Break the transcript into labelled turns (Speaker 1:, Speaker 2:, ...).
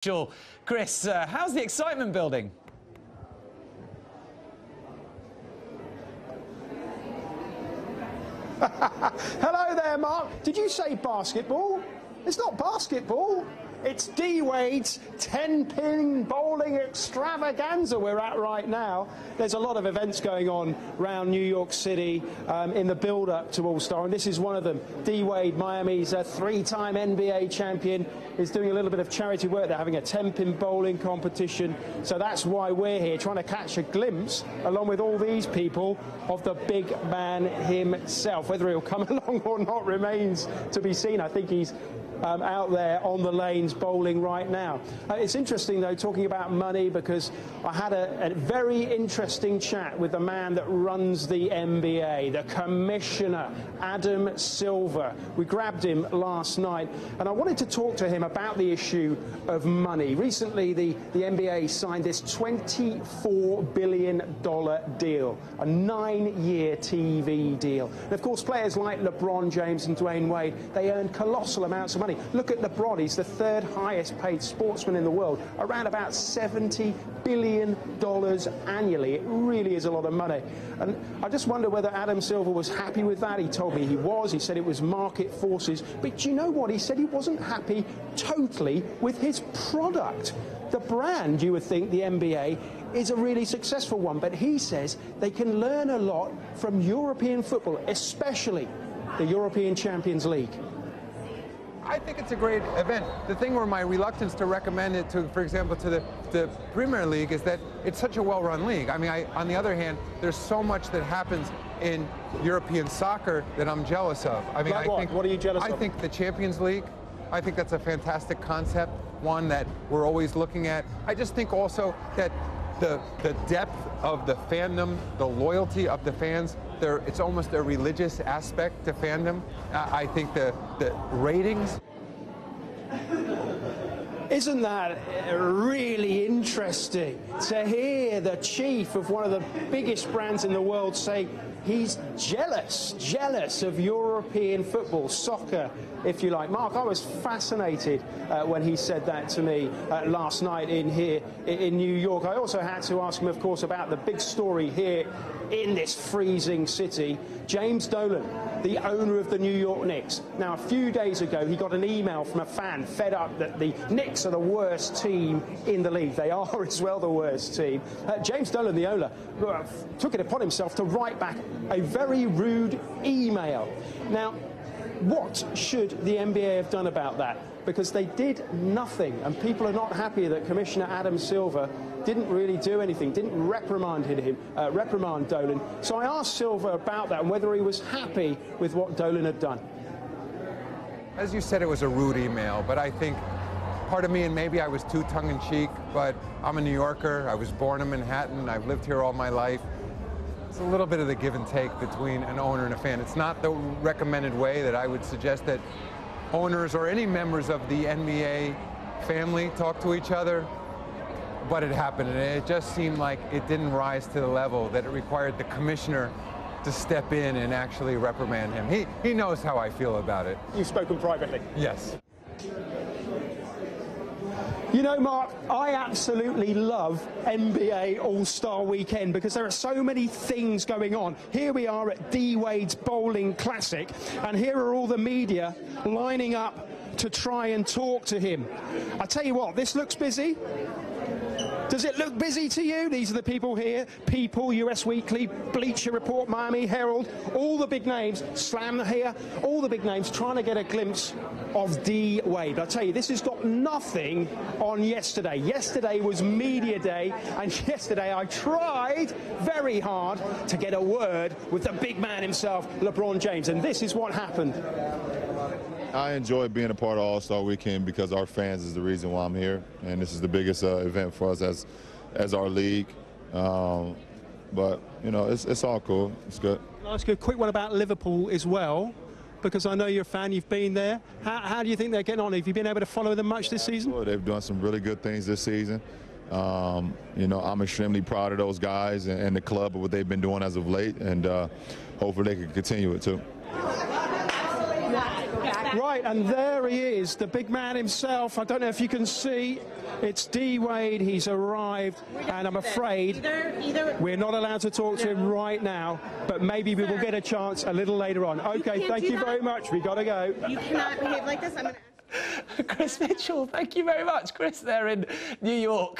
Speaker 1: Sure. Chris, how's the excitement building?
Speaker 2: Hello there, Mark. Did you say basketball? It's not basketball. It's D. Wade's 10-pin bowling extravaganza we're at right now. There's a lot of events going on around New York City in the build-up to All-Star, and this is one of them. D. Wade, Miami's a three-time NBA champion, is doing a little bit of charity work. They're having a 10-pin bowling competition, so that's why we're here, trying to catch a glimpse, along with all these people, of the big man himself. Whether he'll come along or not remains to be seen. I think he's out there on the lanes bowling right now. It's interesting, though, talking about money, because I had a very interesting chat with the man that runs the NBA, the commissioner, Adam Silver. We grabbed him last night, and I wanted to talk to him about the issue of money. Recently, the NBA signed this $24 billion deal, a 9-year TV deal. And, of course, players like LeBron James and Dwayne Wade, they earn colossal amounts of money. Look at LeBron, he's the third highest paid sportsman in the world, around about $70 billion annually. It really is a lot of money. And I just wonder whether Adam Silver was happy with that. He told me he was. He said it was market forces. But do you know what? He said he wasn't happy totally with his product. The brand, you would think, the NBA, is a really successful one. But he says they can learn a lot from European football, especially the European Champions League.
Speaker 3: I think it's a great event. The thing where my reluctance to recommend it to, for example, to the Premier League is that it's such a well-run league. I mean, on the other hand, there's so much that happens in European soccer that I'm jealous of. I mean,
Speaker 2: what are you jealous of?
Speaker 3: I think the Champions League, I think that's a fantastic concept, one that we're always looking at. I just think also that the depth of the fandom, the loyalty of the fans, it's almost a religious aspect to fandom. I think the ratings.
Speaker 2: Isn't that really interesting to hear the chief of one of the biggest brands in the world say he's jealous of European football, soccer, if you like. Mark, I was fascinated when he said that to me last night in New York. I also had to ask him, of course, about the big story here in this freezing city. James Dolan, the owner of the New York Knicks. Now, a few days ago, he got an email from a fan fed up that the Knicks are the worst team in the league. They are as well the worst team. James Dolan, the owner, took it upon himself to write back a very rude email. Now, what should the NBA have done about that? Because they did nothing, and people are not happy that Commissioner Adam Silver didn't really do anything, didn't reprimand Dolan. So I asked Silver about that and whether he was happy with what Dolan had done.
Speaker 3: As you said, it was a rude email, but I think part of me, and maybe I was too tongue-in-cheek, but I'm a New Yorker. I was born in Manhattan. I've lived here all my life. It's a little bit of the give and take between an owner and a fan. It's not the recommended way that I would suggest that owners or any members of the NBA family talk to each other, but it happened, and it just seemed like it didn't rise to the level that it required the commissioner to step in and actually reprimand him. He knows how I feel about it.
Speaker 2: You've spoken privately?
Speaker 3: Yes.
Speaker 2: You know, Mark, I absolutely love NBA All-Star Weekend because there are so many things going on. Here we are at D. Wade's Bowling Classic, and here are all the media lining up to try and talk to him. I tell you what, this looks busy. Does it look busy to you? These are the people here. People, US Weekly, Bleacher Report, Miami Herald, all the big names, Slam here, all the big names trying to get a glimpse of D. Wade. I tell you, this has got nothing on yesterday. Yesterday was media day, and yesterday I tried very hard to get a word with the big man himself, LeBron James, and this is what happened.
Speaker 4: I enjoy being a part of All-Star Weekend because our fans is the reason why I'm here, and this is the biggest event for us as our league. But, you know, it's all cool. It's good.
Speaker 2: I'll ask you a quick one about Liverpool as well, because I know you're a fan, you've been there. How do you think they're getting on? Have you been able to follow them much this season?
Speaker 4: Well, they've done some really good things this season. You know, I'm extremely proud of those guys and the club of what they've been doing as of late, and hopefully they can continue it too.
Speaker 2: Right, and there he is, the big man himself. I don't know if you can see. It's D. Wade. He's arrived, and I'm afraid we're not allowed to talk to him right now, but maybe we will get a chance a little later on. Okay, thank you very much. We got to go.
Speaker 5: You cannot behave like this. I'm going to
Speaker 1: Chris Mitchell, thank you very much. Chris there in New York.